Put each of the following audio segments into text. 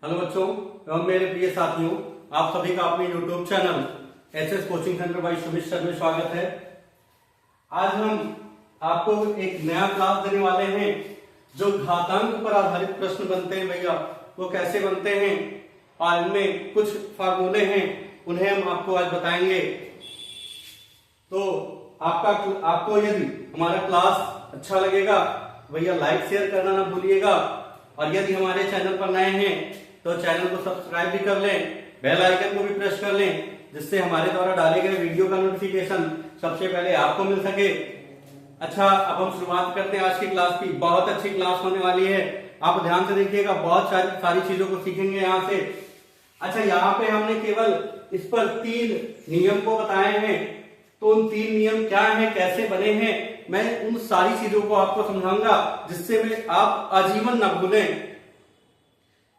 Hello बच्चों एवं मेरे प्रिय साथियों, आप सभी का अपने YouTube channel SS coaching centre by Sumit sir में स्वागत है। आज हम आपको एक नया क्लास देने वाले हैं जो घातांक पर आधारित प्रश्न बनते हैं भैया, वो कैसे बनते हैं और इनमें कुछ फार्मूले हैं, उन्हें हम आपको आज बताएंगे। तो आपको यदि हमारा क्लास अच्छा लगेगा भैया लाइक शेयर करना ना भूलिएगा, और यदि हमारे चैनल पर नए हैं तो चैनल को सब्सक्राइब भी कर लें, बेल आइकन को भी प्रेस कर लें, जिससे हमारे द्वारा डाले गए वीडियो का नोटिफिकेशन सबसे पहले आपको मिल सके। अच्छा, अब हम शुरुआत करते हैं आज की क्लास की। बहुत अच्छी क्लास होने वाली है, आप ध्यान से देखिएगा, बहुत सारी चीजों को सीखेंगे यहाँ से। अच्छा, यहाँ पे हमने केवल इस पर 3 नियम को बताए हैं, तो उन 3 नियम क्या हैं, कैसे बने हैं, मैं उन सारी चीजों को आपको समझाऊंगा जिससे में आप आजीवन न भूलें।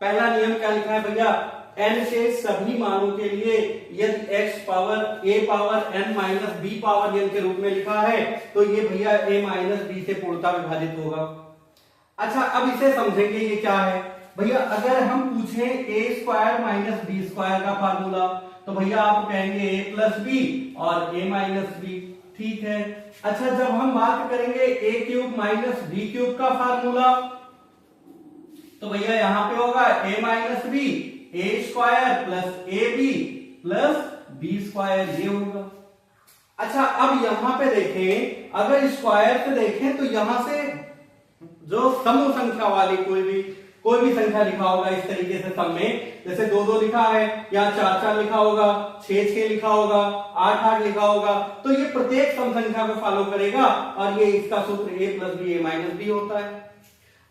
पहला नियम क्या लिखा है भैया, n के सभी मानों के लिए यदि x power a power n minus b power n के रूप में लिखा है तो ये भैया a माइनस b से पूर्णतः विभाजित होगा। अच्छा, अब इसे समझेंगे ये क्या है भैया। अगर हम पूछें a square minus b square का फार्मूला तो भैया आप कहेंगे a प्लस बी और a माइनस बी, ठीक है। अच्छा, जब हम बात करेंगे a cube minus b cube का फार्मूला तो भैया यहाँ पे होगा a minus b a square plus a b plus b square, ये होगा। अच्छा, अब यहां पे देखें, अगर स्क्वायर से देखें तो यहां से जो सम संख्या वाली कोई भी संख्या लिखा होगा इस तरीके से सम में, जैसे 2 लिखा है, या 4 लिखा होगा, 6 लिखा होगा, 8 लिखा होगा, तो ये प्रत्येक सम संख्या को फॉलो करेगा और ये इसका सूत्र a plus b a minus b होता है।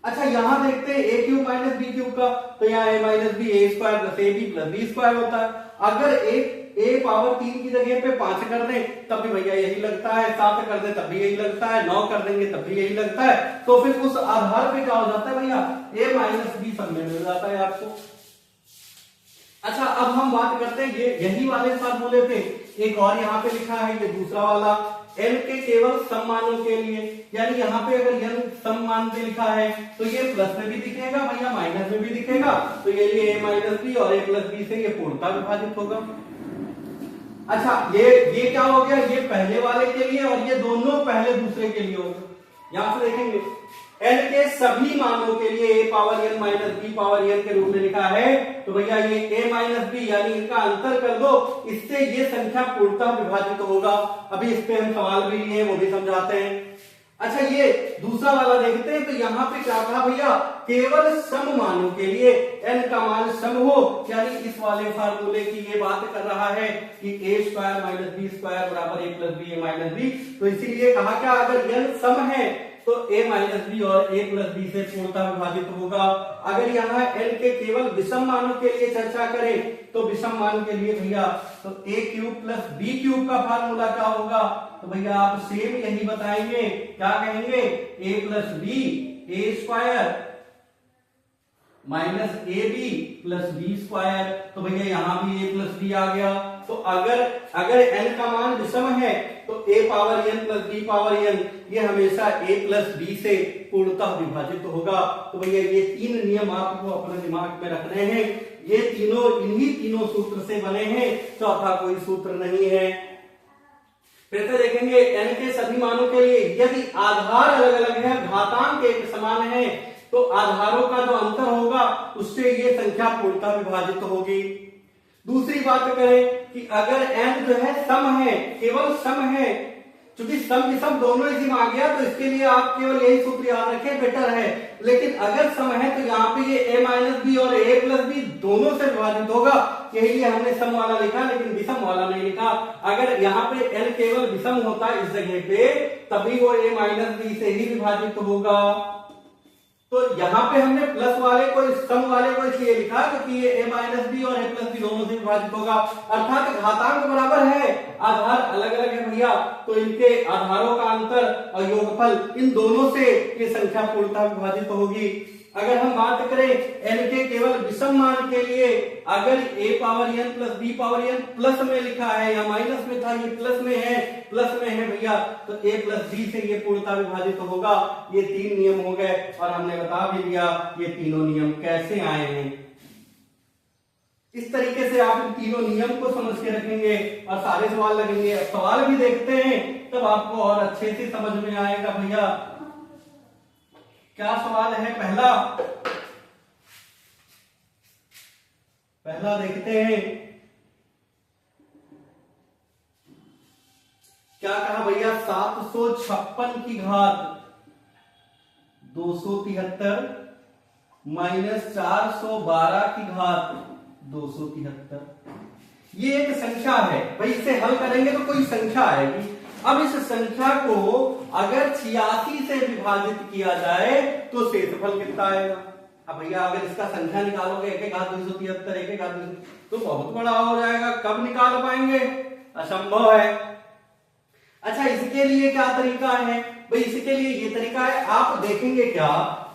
अच्छा, यहां देखते हैं a cube minus b cube का, तो यहाँ a minus b a square plus a b plus b square होता है। अगर a पावर 3 की जगह पे 5 कर दें तब भी भैया यही लगता है, 7 कर दें तब भी यही लगता है, 9 कर देंगे तब भी यही लगता है। तो फिर उस आधार पे क्या हो जाता है भैया, a माइनस बी सब में मिल जाता है आपको। अच्छा, अब हम बात करते हैं ये यही वाले फार्मूले पे, एक और यहाँ पे लिखा है ये दूसरा वाला, n के केवल सम मानों के लिए, यानी यहाँ पे अगर n सम मान पे लिखा है तो ये प्लस में भी दिखेगा भैया, माइनस में भी दिखेगा, तो ये a माइनस बी और a प्लस बी से ये पूर्णतः विभाजित होगा। अच्छा, ये क्या हो गया, ये पहले वाले के लिए और ये दोनों पहले दूसरे के लिए होगा। यहाँ से देखेंगे n के सभी मानों के लिए a power n minus b power n के रूप में लिखा है, तो भैया ये a माइनस b यानी इनका अंतर कर दो, इससे ये संख्या पूर्णतः विभाजित होगा। अभी इस पे हम सवाल भी लिए, वो भी समझाते हैं। अच्छा, ये दूसरा वाला देखते हैं, तो यहाँ पे क्या कहा भैया, केवल सम मानों के लिए n का मान सम हो, यानी इस वाले फार्मूले की ये बात कर रहा है कि a square minus b square बराबर a plus b a minus b. तो इसीलिए कहा क्या, अगर n सम है तो a माइनस बी और a प्लस बी से पूर्णतः विभाजित होगा। अगर यहाँ n के केवल विषम मानों के लिए चर्चा करें तो विषम मान के लिए भैया तो a cube plus b cube का फार्मूला क्या होगा, तो भैया आप सेम यही बताएंगे, क्या कहेंगे, a plus b a square minus a b plus b square, तो भैया यहाँ भी a प्लस बी आ गया। तो अगर n का मान विषम है तो a power n plus b power n ये हमेशा a प्लस b से पूर्णतः विभाजित होगा। तो भैया ये 3 नियम आपको अपने दिमाग में रखने हैं, ये इन्हीं तीनों सूत्र से बने हैं, चौथा कोई सूत्र नहीं है। फिर से देखेंगे, n के सभी मानों के लिए यदि आधार अलग अलग है, घातांक एक समान है, तो आधारों का जो अंतर होगा उससे ये संख्या पूर्णतः विभाजित होगी। दूसरी बात करें कि अगर n जो है सम है, केवल सम है, क्योंकि सम विषम दोनों इसी में आ गया तो इसके लिए आप केवल यही सूत्र याद रखें, बेटर है। लेकिन अगर सम है तो यहाँ पे ये a माइनस बी और a प्लस बी दोनों से विभाजित होगा, यही लिए हमने सम वाला लिखा लेकिन विषम वाला नहीं लिखा। अगर यहाँ पे n केवल विषम होता इस जगह पे तभी वो a माइनस बी से ही विभाजित होगा। तो यहाँ पे हमने प्लस वाले को सम वाले को इसलिए लिखा क्योंकि ये a माइनस बी और a प्लस बी दोनों से विभाजित होगा, अर्थात घातांक बराबर है, आधार अलग अलग है भैया, तो इनके आधारों का अंतर और योगफल इन दोनों से ये संख्या पूर्णतः विभाजित होगी। अगर हम बात करें n के केवल विषम मान के लिए, अगर a power n plus b power n plus में लिखा है या माइनस में था, ये प्लस में है भैया, तो a प्लस b से ये पूर्णतः विभाजित होगा। ये 3 नियम हो गए और हमने बता भी दिया ये तीनों नियम कैसे आए हैं। इस तरीके से आप इन तीनों नियम को समझ के रखेंगे और सारे सवाल लगेंगे। अब सवाल भी देखते हैं तब आपको और अच्छे से समझ में आएगा। भैया क्या सवाल है? पहला देखते हैं क्या कहा भैया। 756 की घात 273 माइनस 412 की घात 273। ये एक संख्या है भाई, इसे हल करेंगे तो कोई संख्या आएगी। अब इस संख्या को अगर 86 से विभाजित किया जाए तो शेषफल कितना आएगा? अब भैया अगर इसका संख्या निकालोगे 1 घात 273 1 घात 200 तो बहुत बड़ा हो जाएगा, कब निकाल पाएंगे? असंभव है। अच्छा इसके लिए क्या तरीका है भाई? इसके लिए ये तरीका है, आप देखेंगे क्या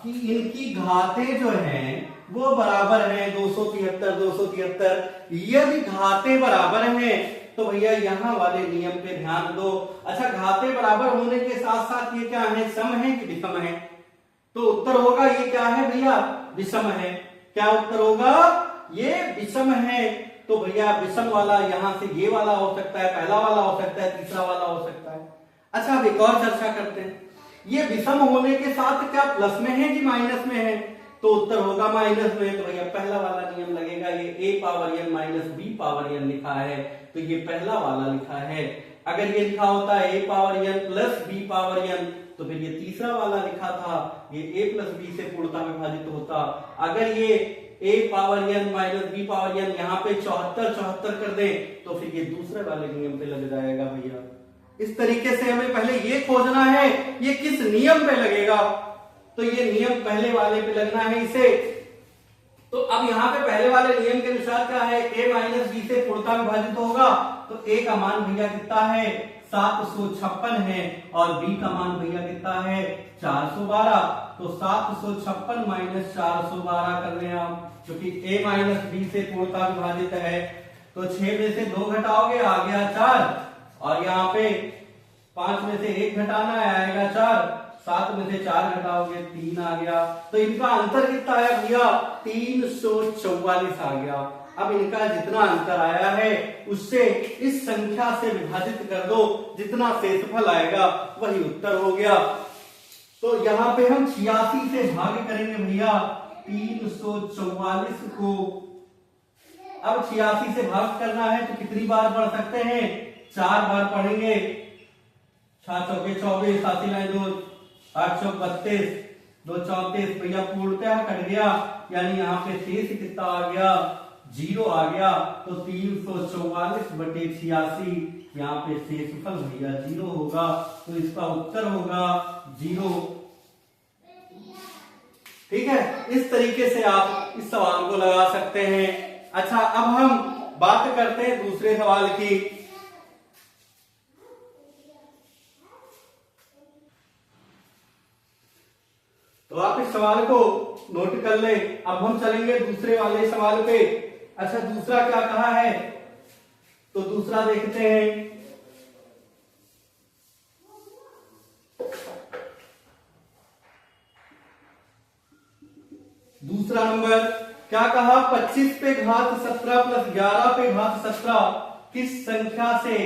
कि इनकी घातें जो हैं वो बराबर हैं 273 273। यदि घातें बराबर हैं तो भैया यहां वाले नियम पे ध्यान दो। अच्छा घातें बराबर होने के साथ साथ ये क्या है? सम है कि विषम है? तो उत्तर होगा ये क्या है भैया? विषम है। क्या उत्तर होगा? ये विषम है। तो भैया विषम वाला यहां से ये वाला हो सकता है, पहला वाला हो सकता है, तीसरा वाला हो सकता है। अच्छा अब एक और चर्चा करते हैं, ये विषम होने के साथ क्या प्लस में है कि माइनस में है? तो उत्तर होगा माइनस में। तो भैया पहला वाला नियम लगेगा। ये a power n minus b power n लिखा है तो ये पहला वाला लिखा है। अगर ये लिखा होता a power n plus b power n तो फिर ये तीसरा वाला लिखा था, ये a प्लस b से पूर्णतः विभाजित होता। अगर ये a power n minus b power n यहाँ पे 74 कर दे तो फिर ये दूसरे वाले नियम पे लग जाएगा भैया। इस तरीके से हमें पहले ये खोजना है ये किस नियम पे लगेगा। तो ये नियम पहले वाले पे लगना है इसे। तो अब यहाँ पे पहले वाले नियम के अनुसार क्या है? a माइनस b से पूर्णतः विभाजित होगा तो a का मान भैया कितना है? 756 है और b का मान भैया कितना है? 412। तो 756 माइनस 412 कर रहे हैं आप, क्योंकि a माइनस b से पूर्णतः विभाजित है। तो 6 में से 2 घटाओगे आ गया 4 और यहाँ पे 5 में से 1 घटाना है आएगा 4, 7 में से 4 घटाओगे 3 आ गया। तो इनका अंतर कितना आया भैया? 344 आ गया। अब इनका जितना अंतर आया है उससे इस संख्या से विभाजित कर दो, जितना शेषफल आएगा वही उत्तर हो गया। तो यहाँ पे हम 86 से भाग करेंगे भैया 344 को। अब 86 से भाग करना है तो कितनी बार पढ़ सकते हैं? 4 बार पढ़ेंगे। 6 चौके 24, 7 लाइन 2, 8 चौक 32, 2 34 भैया पूर्णतः कट गया, यानी यहाँ पे शेष कितना आ गया? 0 आ गया। तो 344 बटे 86 यहाँ पे शेषफल भैया 0 होगा। तो इसका उत्तर होगा 0। ठीक है, इस तरीके से आप इस सवाल को लगा सकते हैं। अच्छा अब हम बात करते हैं दूसरे सवाल की। तो आप इस सवाल को नोट कर लें। अब हम चलेंगे दूसरे वाले सवाल पे। अच्छा दूसरा क्या कहा है? तो दूसरा देखते हैं। दूसरा नंबर क्या कहा? 25 पे घात 17 प्लस 11 पे घात 17 किस संख्या से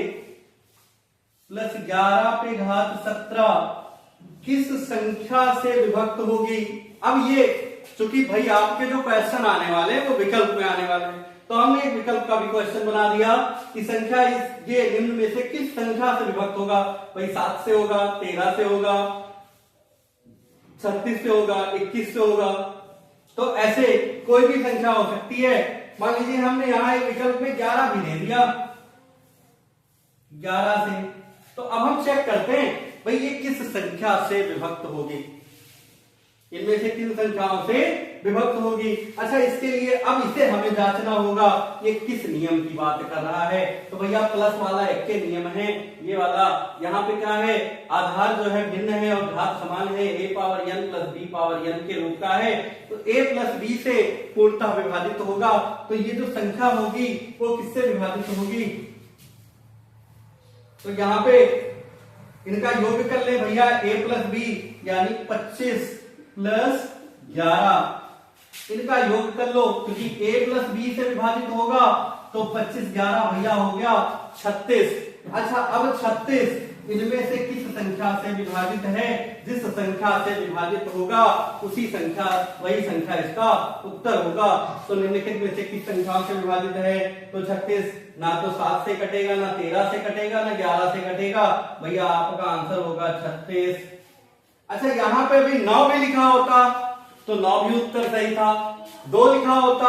प्लस 11 पे घात 17 किस संख्या से विभक्त होगी? अब ये चूंकि भाई आपके जो क्वेश्चन आने वाले हैं वो विकल्प में आने वाले हैं, तो हमने एक विकल्प का भी क्वेश्चन बना दिया कि संख्या ये निम्न में से किस संख्या से विभक्त होगा? भाई 7 से होगा, 13 से होगा, 36 से होगा, 21 से होगा। तो ऐसे कोई भी संख्या हो सकती है। मान लीजिए हमने यहां एक विकल्प में 11 भी दे दिया, 11 से। तो अब हम चेक करते हैं भाई ये किस संख्या से विभक्त होगी, इनमें से किन संख्याओं से विभक्त होगी। अच्छा इसके लिए अब इसे हमें जांचना होगा ये किस नियम की बात कर रहा है। तो भैया प्लस वाला एक के नियम है, ये वाला यहाँ पे क्या है? आधार जो है भिन्न है और घात समान है, a power n plus b power n के रूप का है। तो a प्लस b से पूर्णतः विभाजित होगा। तो ये जो संख्या होगी वो किससे विभाजित होगी? तो यहाँ पे इनका योग कर ले भैया a प्लस b यानी 25 प्लस 11 इनका योग कर लो, क्योंकि a प्लस b से विभाजित होगा तो 25 11 भैया हो गया 36। अच्छा, अब 36 इनमें से किस संख्या से विभाजित है? जिस संख्या से विभाजित होगा उसी संख्या, वही संख्या इसका उत्तर होगा। तो निम्नलिखित में से किस संख्या से विभाजित है? तो 36 ना तो 7 से कटेगा, ना 13 से कटेगा, ना 11 से कटेगा, भैया आपका आंसर होगा 36। अच्छा, यहाँ पे भी 9 भी लिखा होता तो 9 भी उत्तर सही था, 2 लिखा होता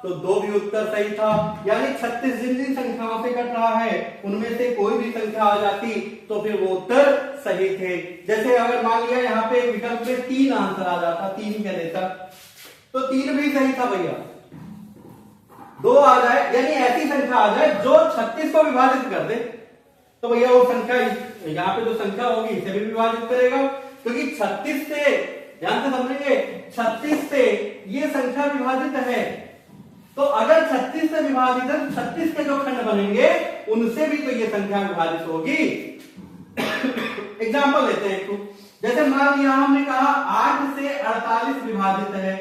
तो 2 भी उत्तर सही था। यानी 36 जिन जिन संख्याओं से कट रहा है उनमें से कोई भी संख्या आ जाती तो फिर वो उत्तर सही थे। जैसे अगर मान लिया यहाँ पे विकल्प में 3 आंसर आ जाता, 3 कह देता तो 3 भी सही था भैया। 2 आ जाए, यानी ऐसी संख्या आ जाए जो 36 को विभाजित कर दे, तो भैया वो संख्या यहाँ पे जो संख्या होगी इसे भी विभाजित करेगा, क्योंकि 36 से, ध्यान से समझेंगे, 36 से ये संख्या विभाजित है। तो अगर 36 से विभाजित है, 36 के जो खंड बनेंगे उनसे भी तो ये संख्या विभाजित होगी। एग्जाम्पल लेते हैं एक, जैसे मान लिया हमने कहा 8 से 48 विभाजित है।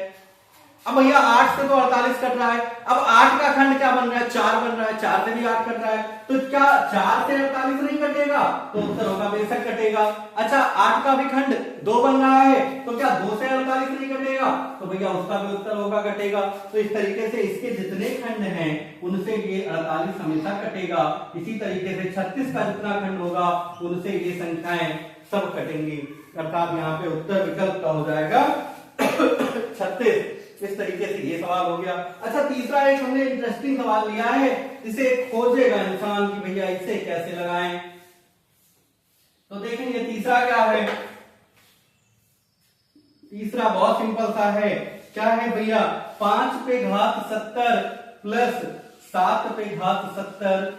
अब भैया 8 से तो 48 कट रहा है, अब 8 का खंड क्या बन रहा है? 4 बन रहा है, 4 से भी 8 कट रहा है, तो क्या 4 से 48 नहीं कटेगा? तो उत्तर होगा बेशक कटेगा। अच्छा, 8 का भी खंड 2 बन रहा है, तो क्या 2 से 48 नहीं कटेगा? तो भैया उसका भी उत्तर होगा कटेगा। तो इस तरीके से इसके जितने खंड हैं उनसे ये 48 हमेशा कटेगा। इसी तरीके से 36 का जितना खंड होगा उनसे ये संख्याएं सब कटेंगी, अर्थात यहाँ पे उत्तर विकल्प का हो जाएगा 36। इस तरीके से ये सवाल हो गया। अच्छा, तीसरा एक हमने इंटरेस्टिंग सवाल लिया है, इसे खोजेगा इंसान कि भैया इसे कैसे लगाएं। तो देखेंगे तीसरा क्या है। तीसरा बहुत सिंपल सा है, क्या है भैया? 5 पे घात 70 प्लस 7 पे घात 70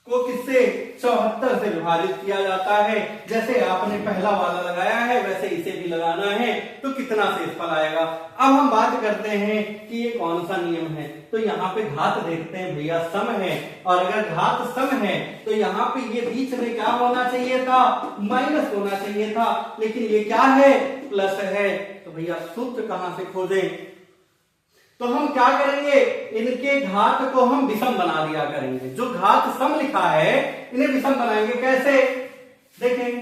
को किससे? 74 से विभाजित किया जाता है। जैसे आपने पहला वाला लगाया है वैसे इसे भी लगाना है, तो कितना शेषफल आएगा? अब हम बात करते हैं कि ये कौन सा नियम है। तो यहाँ पे घात देखते हैं भैया, सम है, और अगर घात सम है तो यहाँ पे ये बीच में क्या होना चाहिए था? माइनस होना चाहिए था, लेकिन ये क्या है? प्लस है। तो भैया सूत्र कहां से खोजें? तो हम क्या करेंगे, इनके घात को हम विषम बना दिया करेंगे। जो घात सम लिखा है इन्हें विषम बनाएंगे। कैसे? देखें,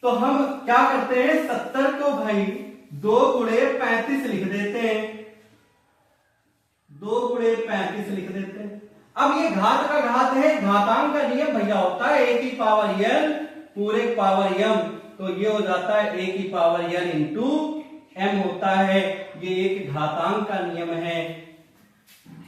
तो हम क्या करते हैं, 70 को भाई 2 गुणे 35 लिख देते हैं, 2 गुणे 35 लिख देते हैं। अब ये घात का घात है, घातांक का नियम भैया होता है a की पावर n पूरे पावर m, तो ये हो जाता है a की पावर n इंटू m होता है। ये एक घातांक का नियम है,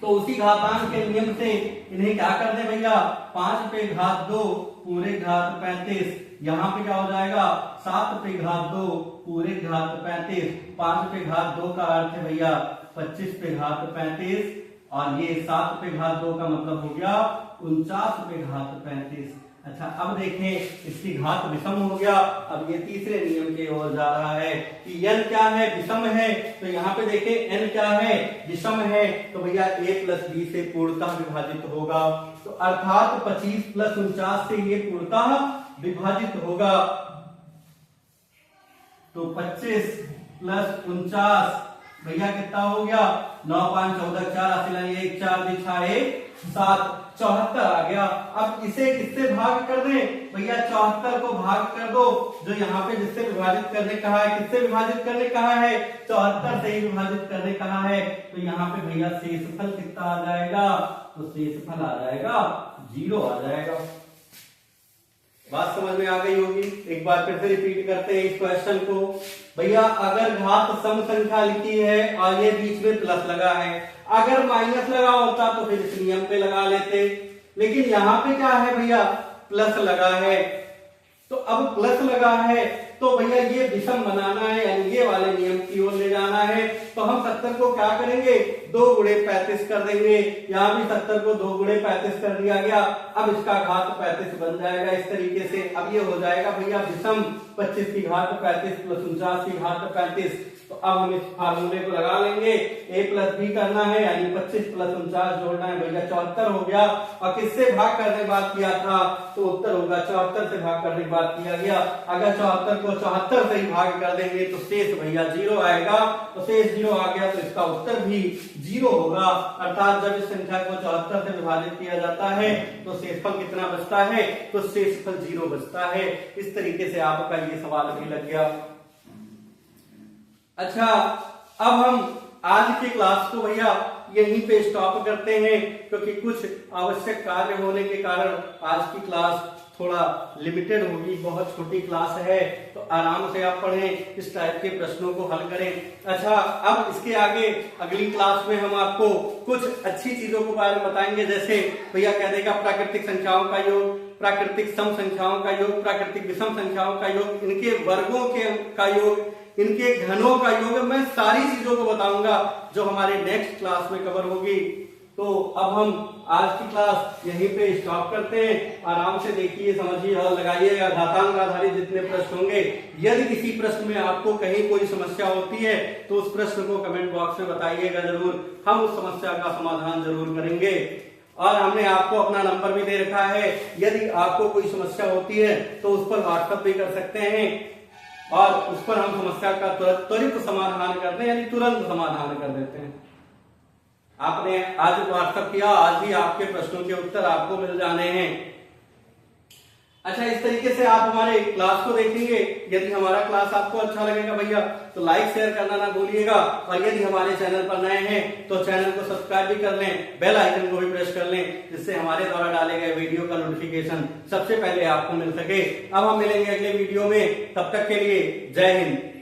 तो उसी घातांक के नियम से इन्हें क्या कर दे भैया? 5 पे घात 2 पूरे घात 35, यहाँ पे क्या हो जाएगा? 7 पे घात 2 पूरे घात 35, 5 पे घात 2 का अर्थ है भैया 25 पे घात 35, और ये 7 पे घात 2 का मतलब हो गया 49 पे घात 35। अच्छा, अब देखें इसकी घात विषम हो गया। अब ये तीसरे नियम की ओर जा रहा है कि n क्या है? विषम है। तो यहाँ पे देखें n क्या है? विषम है, तो भैया a प्लस b से पूर्णतः विभाजित होगा। तो अर्थात 25 प्लस 49 से ये पूर्णतः विभाजित होगा। तो 25 प्लस 49 भैया कितना हो गया? 9 5 14 4 1 4 दिखा 1 7 74 आ गया। अब इसे किससे भाग कर दें भैया? 74 को भाग कर दो, जो यहाँ पे जिससे विभाजित करने कहा है, किससे विभाजित करने कहा है? 74 से ही विभाजित करने कहा है। तो यहाँ पे भैया शेषफल कितना आ जाएगा? तो शेषफल आ जाएगा 0 आ जाएगा। बात समझ में आ गई होगी। एक बार फिर से रिपीट करते हैं इस क्वेश्चन को। भैया अगर घात सम संख्या लिखी है और ये बीच में प्लस लगा है, अगर माइनस लगा होता तो फिर इस नियम पे लगा लेते, लेकिन यहाँ पे क्या है भैया? प्लस लगा है। तो अब प्लस लगा है तो भैया ये विषम बनाना है, यानी ये वाले नियम की ओर ले जाना है। तो हम 70 को क्या करेंगे? 2 गुणे 35 कर देंगे। यहाँ भी 70 को 2 गुणे 35 कर दिया गया। अब इसका घात 35 बन जाएगा इस तरीके से। अब ये हो जाएगा भैया विषम, 25 की घात 35 प्लस 49 की घात 35, तो अब हम इस फार्मूले को लगा लेंगे, a प्लस बी करना है यानी 25 प्लस 49 जोड़ना है भैया 74 हो गया। और किससे भाग करने की बात किया था तो उत्तर होगा 74 से भाग करने की बात किया गया। अगर 74 को 74 से ही भाग कर देंगे तो शेष भैया 0 आएगा, तो शेष 0 आ गया तो इसका उत्तर भी 0 होगा। अर्थात जब इस संख्या को 74 से विभाजित किया जाता है तो शेषफल कितना बचता है तो शेषफल 0 बचता है। इस तरीके से आपका ये सवाल भी लग गया। अच्छा, अब हम आज की क्लास को भैया यहीं पे स्टॉप करते हैं, क्योंकि कुछ आवश्यक कार्य होने के कारण आज की क्लास थोड़ा लिमिटेड होगी, बहुत छोटी क्लास है, तो आराम से आप पढ़ें, इस टाइप के प्रश्नों को हल करें। अच्छा, अब इसके आगे अगली क्लास में हम आपको कुछ अच्छी चीजों के बारे में बताएंगे, जैसे भैया कह देगा प्राकृतिक संख्याओं का योग, प्राकृतिक सम संख्याओं का योग, प्राकृतिक विषम संख्याओं का योग, इनके वर्गों का योग, इनके घनों का योग, मैं सारी चीजों को बताऊंगा जो हमारे नेक्स्ट क्लास में कवर होगी। तो अब हम आज की क्लास यहीं पे स्टॉप करते हैं। आराम से देखिए, समझिए और लगाइएगा। घातांक आधारित जितने प्रश्न होंगे, यदि किसी प्रश्न में आपको कहीं कोई समस्या होती है तो उस प्रश्न को कमेंट बॉक्स में बताइएगा जरूर, हम उस समस्या का समाधान जरूर करेंगे। और हमने आपको अपना नंबर भी दे रखा है, यदि आपको कोई समस्या होती है तो उस पर व्हाट्सएप भी कर सकते हैं और उस पर हम समस्या का त्वरित समाधान करते हैं, यानी तुरंत समाधान कर देते हैं। आपने आज व्हाट्सएप किया, आज ही आपके प्रश्नों के उत्तर आपको मिल जाने हैं। अच्छा, इस तरीके से आप हमारे क्लास को देखेंगे। यदि हमारा क्लास आपको अच्छा लगेगा भैया तो लाइक शेयर करना ना भूलिएगा, और यदि हमारे चैनल पर नए हैं तो चैनल को सब्सक्राइब भी कर लें, बेल आइकन को भी प्रेस कर लें, जिससे हमारे द्वारा डाले गए वीडियो का नोटिफिकेशन सबसे पहले आपको मिल सके। अब हम मिलेंगे अगले वीडियो में, तब तक के लिए जय हिंद।